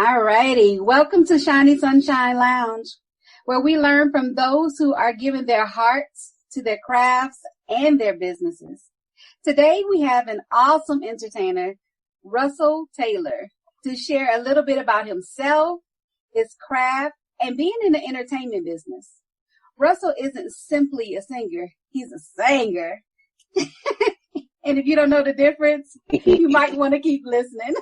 All righty. Welcome to Shanie Sunshine Lounge, where we learn from those who are giving their hearts to their crafts and their businesses. Today we have an awesome entertainer, Ra-Fael Taylor, to share a little bit about himself, his craft, and being in the entertainment business. Ra-Fael isn't simply a singer, he's a singer. And if you don't know the difference, you might want to keep listening.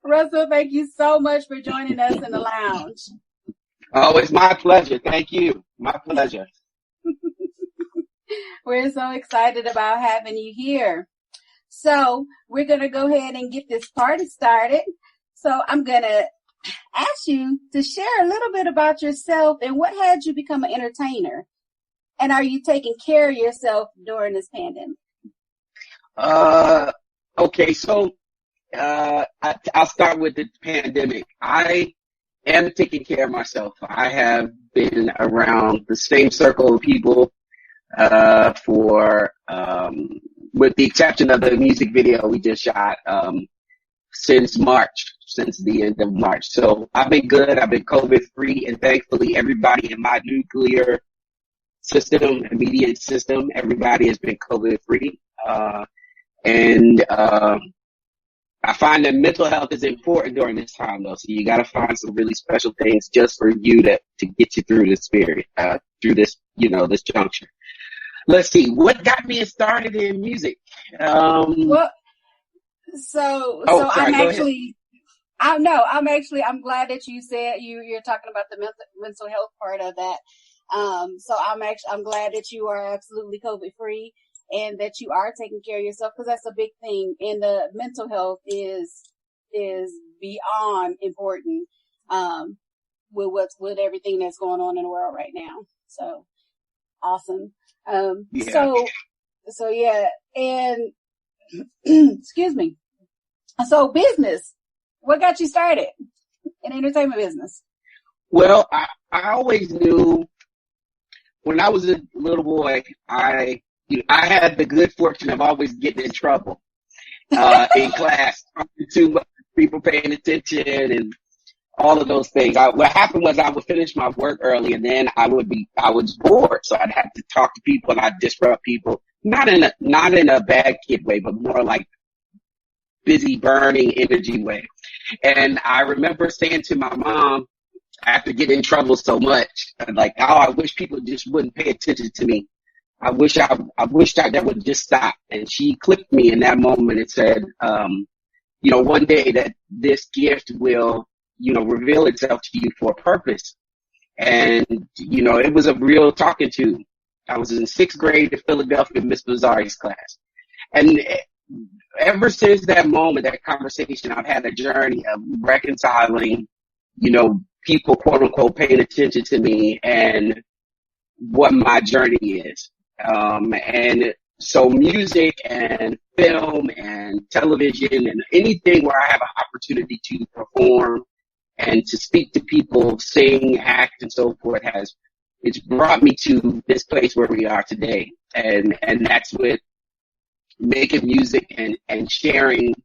Ra-Fael, thank you so much for joining us in the lounge. Oh, it's my pleasure. Thank you. My pleasure. We're so excited about having you here. So we're going to go ahead and get this party started. So I'm going to ask you to share a little bit about yourself and what had you become an entertainer? And are you taking care of yourself during this pandemic? Okay. So, I'll start with the pandemic. I am taking care of myself. I have been around the same circle of people, with the exception of the music video we just shot, since the end of March. So I've been good. I've been COVID free, and thankfully everybody in my nuclear system, immediate system, everybody has been COVID free. I find that mental health is important during this time, though. So you got to find some really special things just for you to get you through this period, through this, this juncture. Let's see, what got me started in music? I'm glad that you said you're talking about the mental health part of that. I'm glad that you are absolutely COVID free and that you are taking care of yourself, because that's a big thing. And the mental health is beyond important, with everything that's going on in the world right now. So awesome. So yeah. And excuse me. So business, what got you started in entertainment business? Well, I always knew when I was a little boy, I had the good fortune of always getting in trouble in class, too much people paying attention and all of those things. What happened was I would finish my work early, and then I was bored, so I'd have to talk to people and I'd disrupt people, not in a bad kid way, but more like busy burning energy way. And I remember saying to my mom, after getting in trouble so much, like, I wish people just wouldn't pay attention to me. I wish that would just stop. And she clicked me in that moment and said, one day that this gift will, reveal itself to you for a purpose. And, it was a real talking to. I was in sixth grade at Philadelphia, Miss Bazari's class. And ever since that moment, that conversation, I've had a journey of reconciling, people, quote unquote, paying attention to me and what my journey is. And so music and film and television and anything where I have an opportunity to perform and to speak to people, sing, act, and so forth it's brought me to this place where we are today. And that's with making music and sharing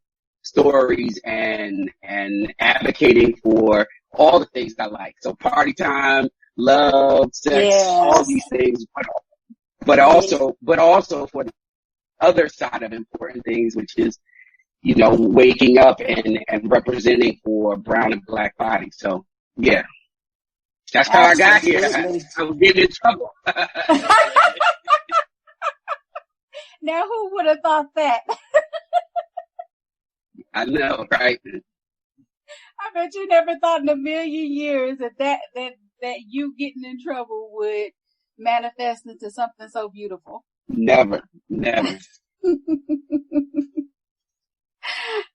stories and advocating for all the things I like. So party time, love, sex, all these things, but also for the other side of important things, which is, waking up and representing for brown and black bodies. So yeah, that's how I got here. I was getting in trouble. Now, who would have thought that? I know, right? I bet you never thought in a million years that you getting in trouble would manifest into something so beautiful. Never.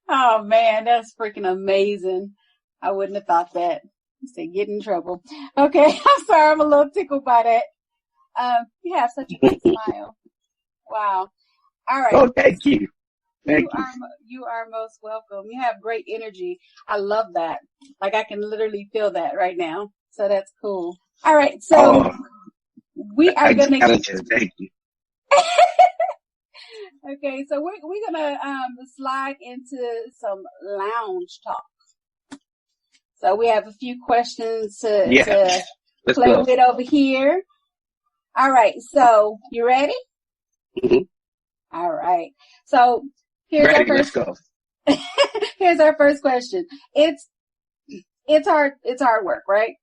Oh man, that's freaking amazing. I wouldn't have thought that. You say get in trouble. Okay, I'm sorry, I'm a little tickled by that. You have such a great smile. Wow. All right. Oh, thank you. You are most welcome. You have great energy. I love that. Like I can literally feel that right now. So that's cool. All right. So we are going to thank you. Okay. So we're going to slide into some lounge talk. So we have a few questions to Let's play go. with over here. All right. So you ready? Mm-hmm. All right. So here's Ready, our first. let's go. Here's our first question. It's hard work, right?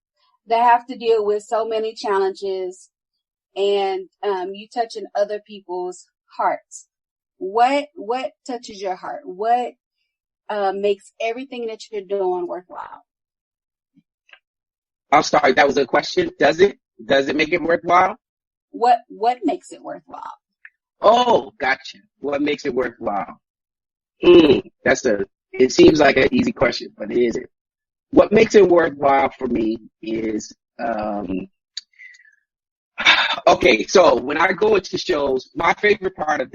They have to deal with so many challenges, and you touching other people's hearts. What touches your heart? What makes everything that you're doing worthwhile? I'm sorry, that was a question. Does it make it worthwhile? What makes it worthwhile? Oh, gotcha. What makes it worthwhile? It seems like an easy question, but it isn't. What makes it worthwhile for me is, okay, so when I go into shows, my favorite part of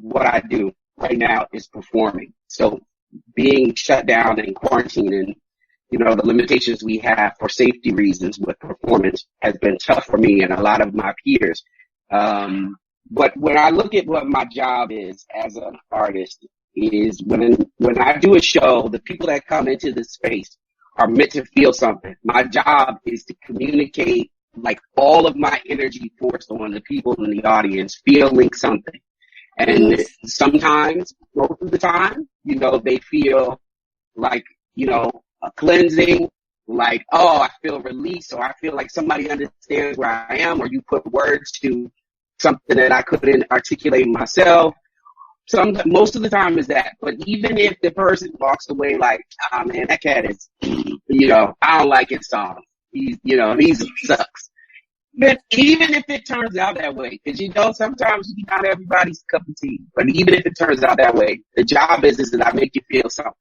what I do right now is performing. So being shut down and quarantined and, the limitations we have for safety reasons with performance has been tough for me and a lot of my peers. But when I look at what my job is as an artist is when I do a show, the people that come into the space are meant to feel something. My job is to communicate like all of my energy forced on the people in the audience feeling something. And sometimes, most of the time, they feel like, a cleansing, like, oh, I feel release, or I feel like somebody understands where I am, or you put words to something that I couldn't articulate myself. Most of the time is that. But even if the person walks away like, ah, man, that cat is, I don't like his song. He sucks. But even if it turns out that way, because sometimes not everybody's cup of tea. But even if it turns out that way, the job is that I make you feel something.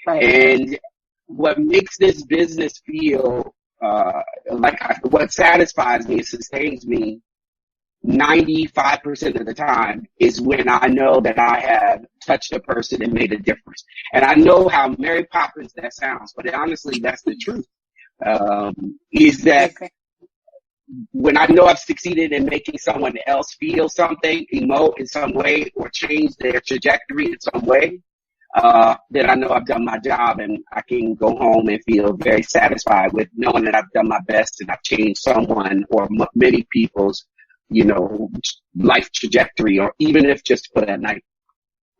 Right. And what makes this business feel what satisfies me and sustains me 95% of the time is when I know that I have touched a person and made a difference. And I know how Mary Poppins that sounds, but honestly, that's the truth. Is that when I know I've succeeded in making someone else feel something, emote in some way, or change their trajectory in some way, then I know I've done my job and I can go home and feel very satisfied with knowing that I've done my best and I've changed someone or many people's, life trajectory, or even if just for that night.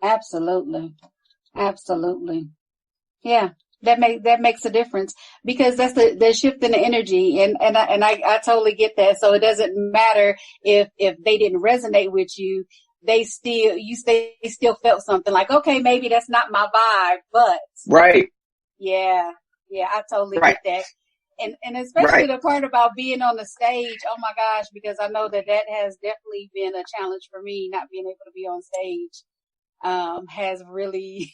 Absolutely. Yeah. That makes a difference, because that's the shift in the energy, and I totally get that. So it doesn't matter if they didn't resonate with you, they still felt something like, okay, maybe that's not my vibe, but right. Yeah, I totally get that. And especially the part about being on the stage, oh my gosh, because I know that has definitely been a challenge for me, not being able to be on stage, has really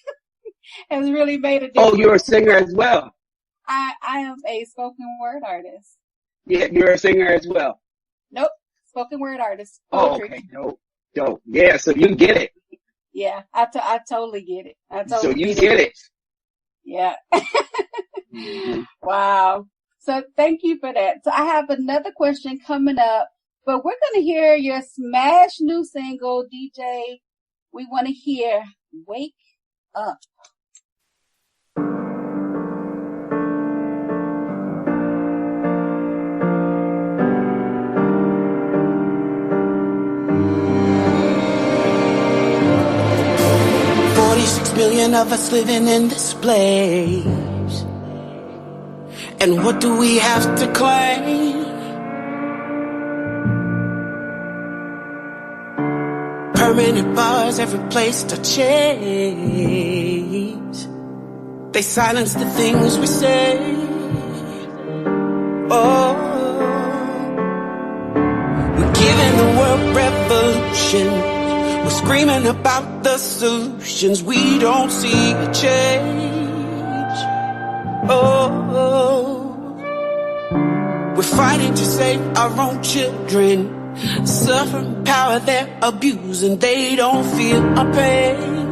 made a difference. Oh, you're a singer as well. I am a spoken word artist. Yeah, you're a singer as well. Nope. Spoken word artist. Poetry. Oh, okay. Dope. Yeah, so you get it. Yeah, I totally get it. So you get it. Yeah. Wow. So thank you for that. So I have another question coming up, but we're going to hear your smash new single, DJ. We want to hear Wake Up. Billion of us living in this place, and what do we have to claim? Permanent bars, every place to chase. They silence the things we say. Oh, we're giving the world revolution. We're screaming about the solutions. We don't see a change. Oh, we're fighting to save our own children. Suffering power they're abusing. They don't feel our pain.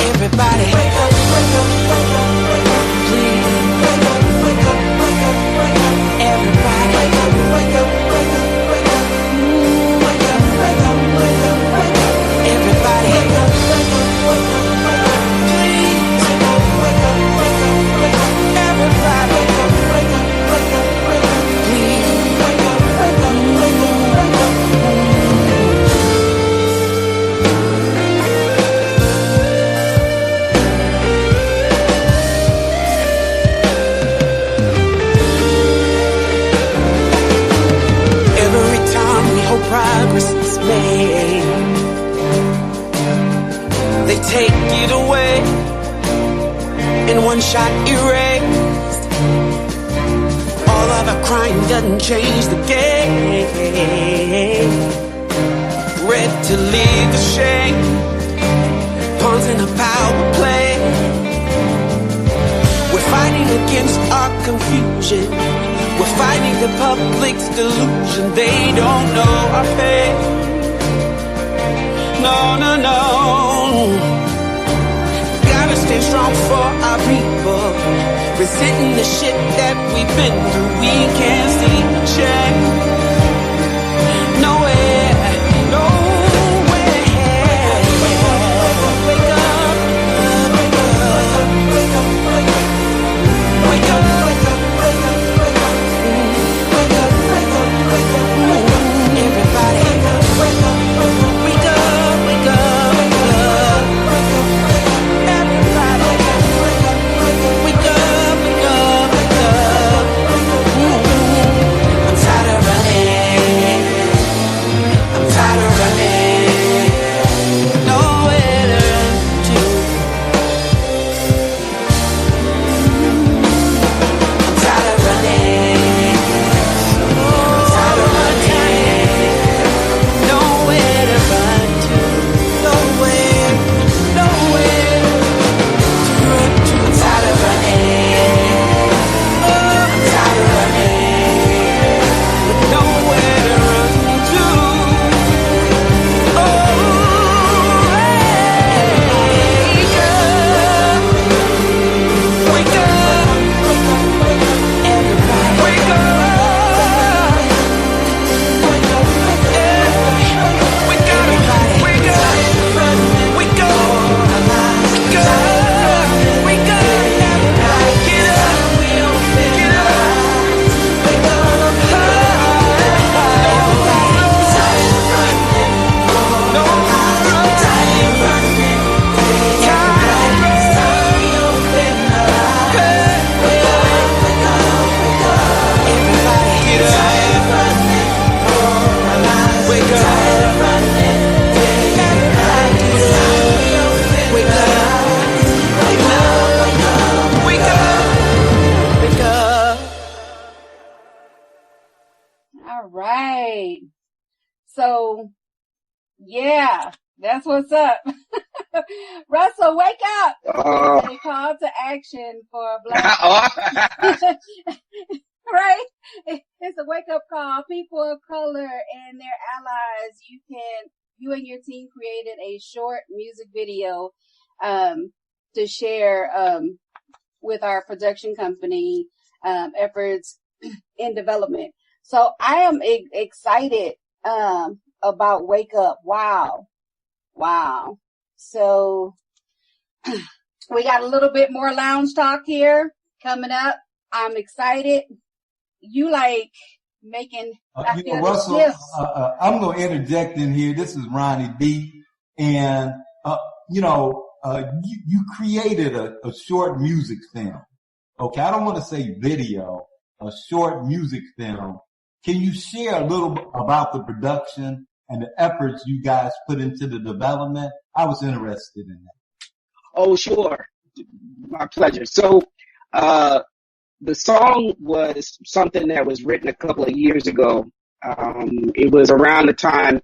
Everybody wake up, wake up, wake up, wake up. Please wake up, wake up, wake up, wake up. Everybody wake up, wake up, wake up. Everybody wake up, wake up, wake up, wake up. Please They take it away, in one shot erased. All of the crime doesn't change the game. Red to leave the shame, pawns in a power play. We're fighting against our confusion. We're fighting the public's delusion. They don't know our pain. No, no, no. Gotta stay strong for our people. Resenting the shit that we've been through. We can't see change. Nowhere, nowhere. Wake up, wake up, wake up, wake up, wake up, wake up, wake up, wake up, wake up, wake up, wake up, wake up, wake up, everybody, wake up, wake up, wake up, wake up, wake up, wake up, everybody, wake up, wake up, wake up, wake up, wake up, wake up. I'm tired of running. I'm tired of running. Nowhere to run to. I'm tired of running. I'm tired of running. Nowhere to run to. Nowhere, nowhere to run to. I'm tired of running. Oh, I'm tired of running. With nowhere to run to. Oh, wake up. Wake up. Wake up, wake up, everybody. Wake up. Wake up, wake up, we gotta wake up. Wake up. Wake up. Wake up, everybody. Get up. Get up. Wake up. All right. So, yeah, that's what's up. Russell, wake up. It's a call to action for Black. Right? It's a wake up call. People of color and their allies. You and your team created a short music video, to share, with our production company, efforts in development. So I am excited, about Wake Up. Wow. So we got a little bit more lounge talk here coming up. I'm excited. You like making, Russell, I'm going to interject in here. This is Ronnie B. And, you created a short music film. Okay. I don't want to say video, a short music film. Can you share a little about the production and the efforts you guys put into the development? I was interested in that. Oh, sure. My pleasure. So, the song was something that was written a couple of years ago. It was around the time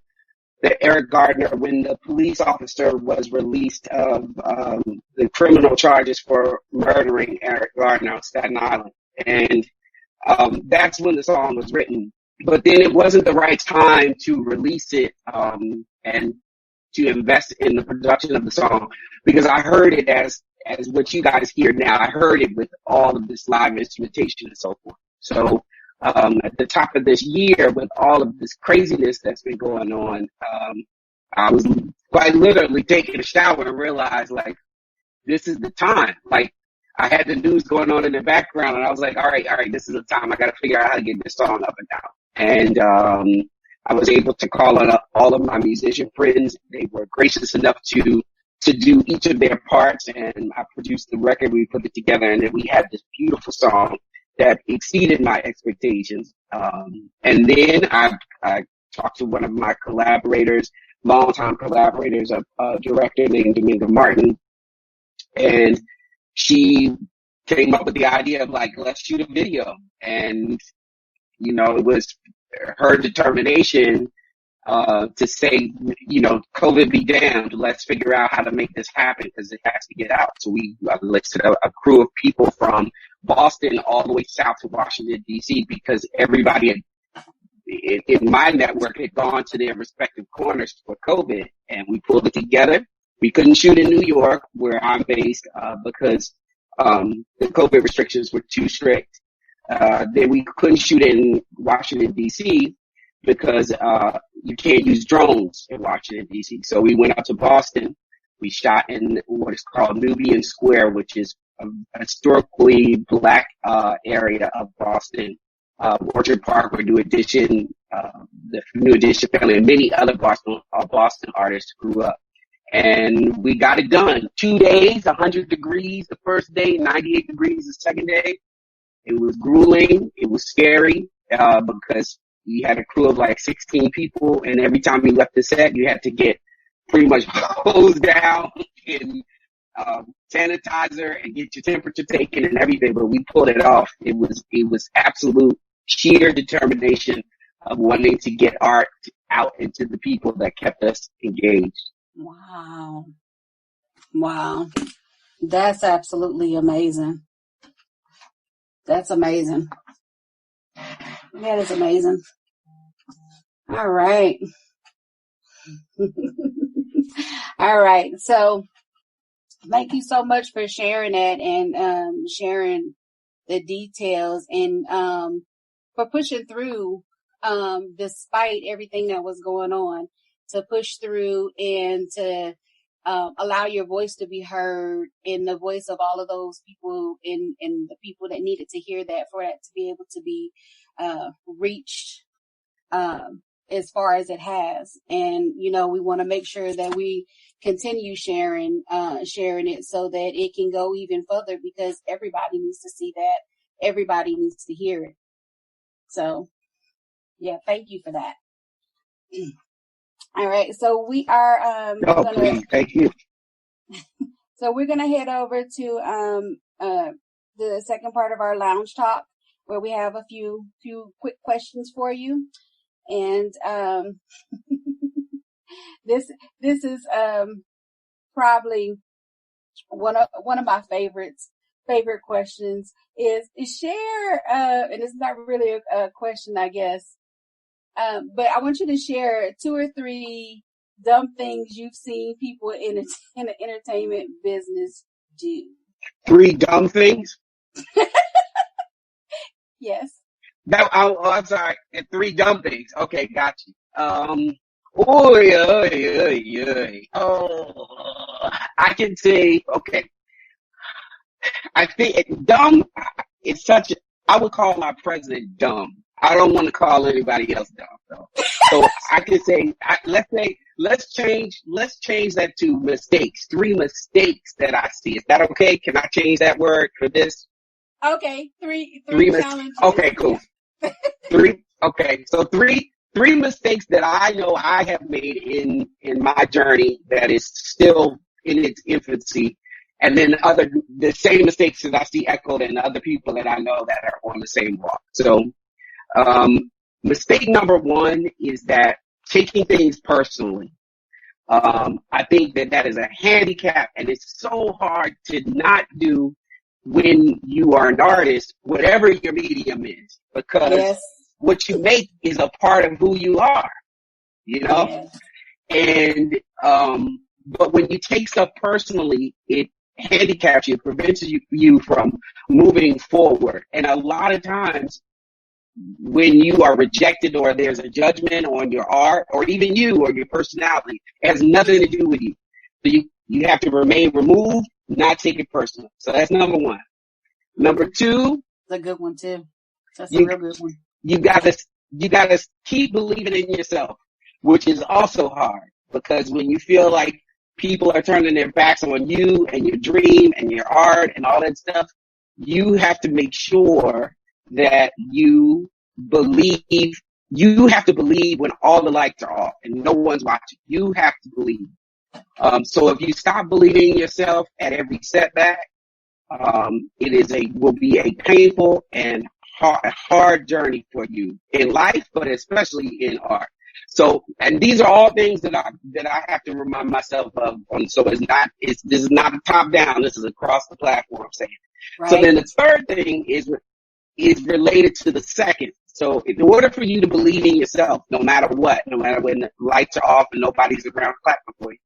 that Eric Gardner, when the police officer was released of the criminal charges for murdering Eric Gardner on Staten Island. And that's when the song was written. But then it wasn't the right time to release it and to invest in the production of the song, because I heard it as what you guys hear now. I heard it with all of this live instrumentation and so forth. So at the top of this year, with all of this craziness that's been going on, I was quite literally taking a shower and realized, like, this is the time. Like, I had the news going on in the background, and I was like, all right, this is the time. I got to figure out how to get this song up and down. And I was able to call on all of my musician friends. They were gracious enough to do each of their parts, and I produced the record. We put it together, and then we had this beautiful song that exceeded my expectations. And then I talked to one of my collaborators. longtime collaborators, a director named Dominga Martin, and she came up with the idea of like, let's shoot a video. And, it was her determination to say, COVID be damned, let's figure out how to make this happen because it has to get out. So we listed a crew of people from Boston all the way south to Washington, D.C. because everybody in my network had gone to their respective corners for COVID, and we pulled it together. We couldn't shoot in New York, where I'm based, because the COVID restrictions were too strict. Then we couldn't shoot in Washington, D.C. because you can't use drones in Washington, D.C. So we went out to Boston. We shot in what is called Nubian Square, which is a historically black area of Boston. Orchard Park, where the New Edition family, and many other Boston artists grew up. And we got it done. 2 days, 100 degrees the first day, 98 degrees the second day. It was grueling. It was scary, because you had a crew of like 16 people, and every time you left the set, you had to get pretty much hosed down and sanitizer and get your temperature taken and everything. But we pulled it off. It was absolute sheer determination of wanting to get art out into the people that kept us engaged. Wow. That's absolutely amazing. That's amazing. That is amazing. All right. All right. So thank you so much for sharing that and sharing the details and for pushing through despite everything that was going on, to push through and to allow your voice to be heard in the voice of all of those people and the people that needed to hear that, for that to be able to be reached as far as it has. And, we want to make sure that we continue sharing it so that it can go even further, because everybody needs to see that. Everybody needs to hear it. So, yeah, thank you for that. All right. So we are, Thank you. So we're going to head over to, the second part of our lounge talk, where we have a few quick questions for you. And, this is, probably one of my favorite questions is share, and it's not really a question, I guess. But I want you to share 2 or 3 dumb things you've seen people in the entertainment business do. 3 dumb things? Yes. I'm sorry. 3 dumb things. Okay, got you. I can say, okay. I think dumb is I would call our president dumb. I don't want to call anybody else dumb, though. So I can say, let's change that to mistakes. 3 mistakes that I see. Is that okay? Can I change that word for this? Okay, 3 challenges. Okay, cool. 3. Okay, so 3 mistakes that I know I have made in my journey that is still in its infancy, and then the same mistakes that I see echoed in other people that I know that are on the same walk. So, mistake number 1 is that taking things personally. I think that is a handicap, and it's so hard to not do when you are an artist, whatever your medium is, because what you make is a part of who you are, Yes. And, but when you take stuff personally, it handicaps you, prevents you from moving forward. And a lot of times when you are rejected or there's a judgment on your art or even you or your personality, it has nothing to do with you. So you have to remain removed, not take it personal. So that's number 1. Number 2. That's a good one too. That's a real good one. You gotta keep believing in yourself, which is also hard, because when you feel like people are turning their backs on you and your dream and your art and all that stuff, you have to make sure that you believe you have to believe when all the lights are off and no one's watching. You have to believe. So if you stop believing in yourself at every setback, will be a painful and hard journey for you in life, but especially in art. So, and these are all things that I have to remind myself of. So this is not a top down. This is across the platform saying. Right. So then the third thing is related to the second. So in order for you to believe in yourself, no matter what, no matter when the lights are off and nobody's around clapping for you,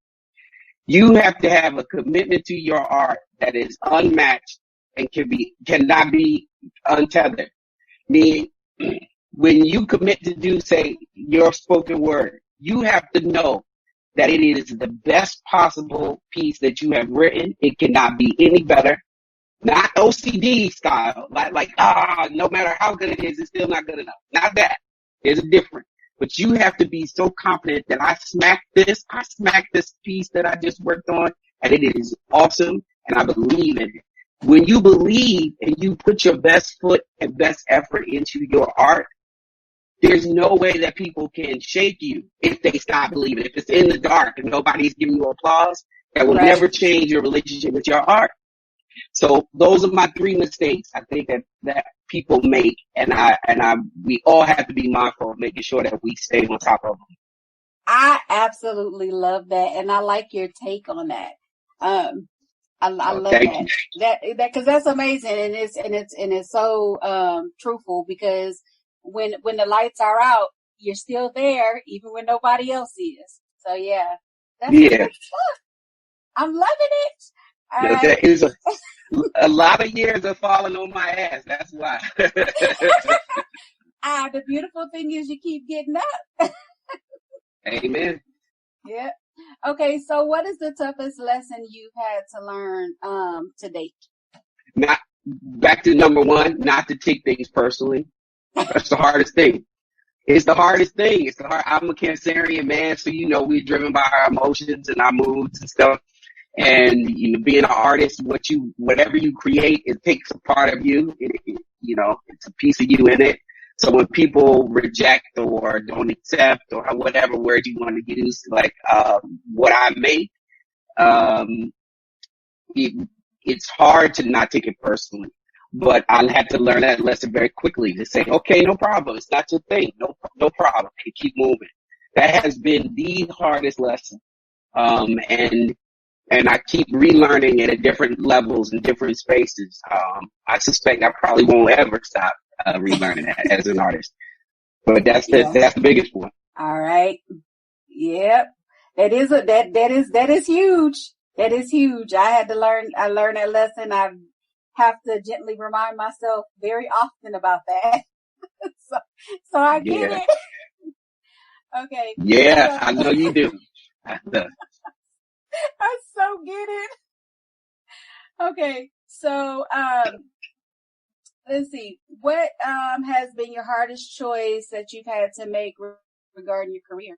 you have to have a commitment to your art that is unmatched and cannot be untethered. Meaning, when you commit to do, say, your spoken word, you have to know that it is the best possible piece that you have written. It cannot be any better. Not OCD style, no matter how good it is, it's still not good enough. Not that. There's a difference. But you have to be so confident that I smacked this piece that I just worked on, and it is awesome, and I believe in it. When you believe and you put your best foot and best effort into your art, there's no way that people can shake you if they stop believing. If it's in the dark and nobody's giving you applause, that will never change your relationship with your art. So those are my 3 mistakes I think that people make, and we all have to be mindful of making sure that we stay on top of them. I absolutely love that, and I like your take on that. I love that because that's amazing, and it's so truthful, because when the lights are out, you're still there even when nobody else is. So yeah, that's good stuff. I'm loving it. There is a lot of years of falling on my ass. That's why. The beautiful thing is you keep getting up. Amen. Yeah. Okay. So what is the toughest lesson you've had to learn, to date? Back to number 1, not to take things personally. That's the hardest thing. It's the hardest thing. I'm a Cancerian man, so we're driven by our emotions and our moods and stuff. And being an artist, whatever you create, it takes a part of you. It's a piece of you in it. So when people reject or don't accept or whatever word you want to use, like what I make, it's hard to not take it personally. But I had to learn that lesson very quickly to say, okay, no problem. It's not your thing. No problem. And keep moving. That has been the hardest lesson. And I keep relearning it at different levels and different spaces. I suspect I probably won't ever stop relearning that as an artist. But that's the biggest one. All right. Yep. That is huge. That is huge. I learned that lesson. I have to gently remind myself very often about that. so I get it. Okay. Yeah, I know you do. I so get it. Okay, so let's see. What has been your hardest choice that you've had to make regarding your career?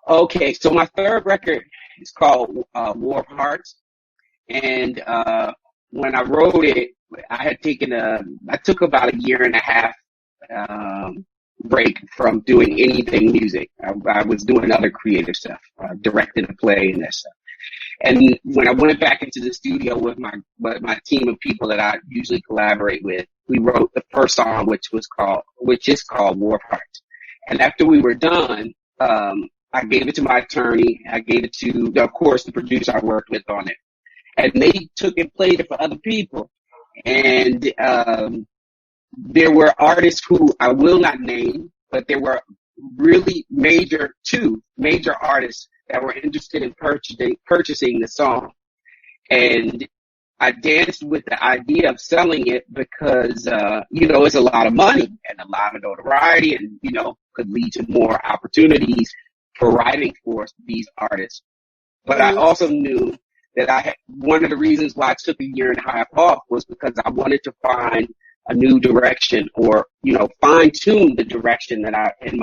Okay, so my third record is called War of Hearts, and when I wrote it, I took about 1.5 years break from doing anything music. I was doing other creative stuff, directing a play and that stuff. And when I went back into the studio with my team of people that I usually collaborate with, we wrote the first song, which is called War of Hearts. And after we were done, I gave it to my attorney. I gave it to, of course, the producer I worked with on it. And they took and played it for other people. And there were artists who I will not name, but there were really two major artists that were interested in purchasing the song. And I danced with the idea of selling it because, it's a lot of money and a lot of notoriety and, could lead to more opportunities for writing for these artists. But I also knew that one of the reasons why I took 1.5 years off was because I wanted to find a new direction or, fine tune the direction that in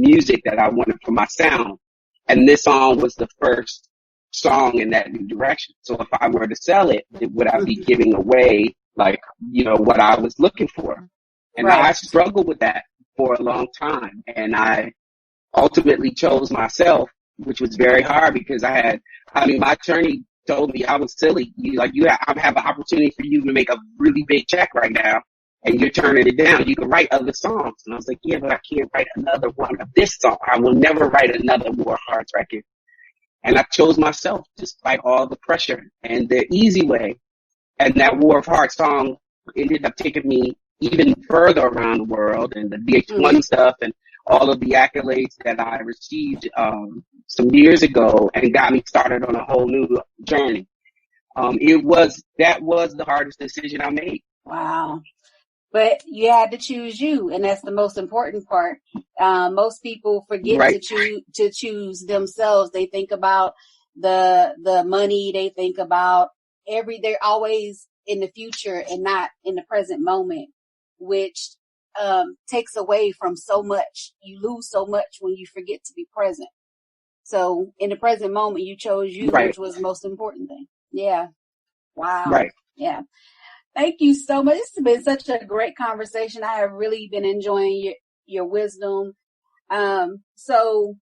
music that I wanted for my sound. And this song was the first song in that new direction. So if I were to sell it, would I be giving away what I was looking for? And Right. I struggled with that for a long time. And I ultimately chose myself, which was very hard because my attorney told me I was silly. I have an opportunity for you to make a really big check right now, and you're turning it down. You can write other songs. And I was like, yeah, but I can't write another one of this song. I will never write another War of Hearts record. And I chose myself despite all the pressure. And the easy way, and that War of Hearts song ended up taking me even further around the world, and the VH1 stuff and all of the accolades that I received some years ago, and got me started on a whole new journey. That was the hardest decision I made. Wow. But you had to choose you, and that's the most important part. Most people forget Right. to choose themselves. They think about the money. They think about they're always in the future and not in the present moment, which takes away from so much. You lose so much when you forget to be present. So in the present moment, you chose you, Right. which was the most important thing. Yeah. Wow. Right. Yeah. Thank you so much. It's been such a great conversation. I have really been enjoying your wisdom. So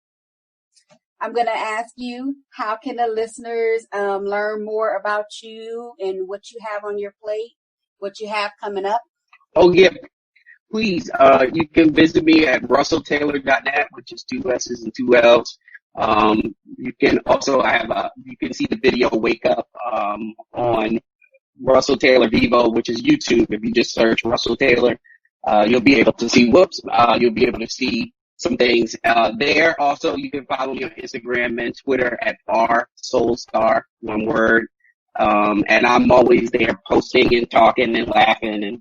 I'm going to ask you, how can the listeners learn more about you and what you have on your plate, what you have coming up? Oh, yeah. Please, you can visit me at russelltaylor.net, which is 2 S's and 2 L's. You can also you can see the video Wake Up on Russell Taylor Vivo, which is YouTube. If you just search Russell Taylor, you'll be able to see, you'll be able to see some things there. Also, you can follow me on Instagram and Twitter at rsoulstar, one word. And I'm always there posting and talking and laughing and,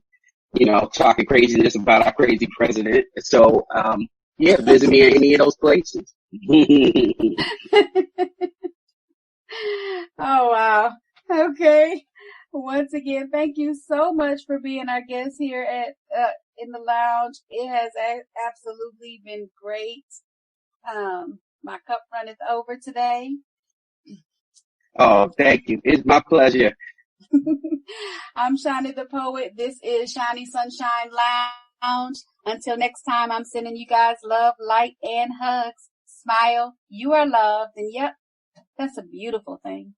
talking craziness about our crazy president. So, visit me at any of those places. Oh, wow. Okay. Once again, thank you so much for being our guest here at in the lounge. It has absolutely been great. My cup runneth over today. Oh, thank you. It's my pleasure. I'm Shanie the Poet. This is Shanie Sunshine Lounge. Until next time, I'm sending you guys love, light, and hugs. Smile. You are loved. And yep, that's a beautiful thing.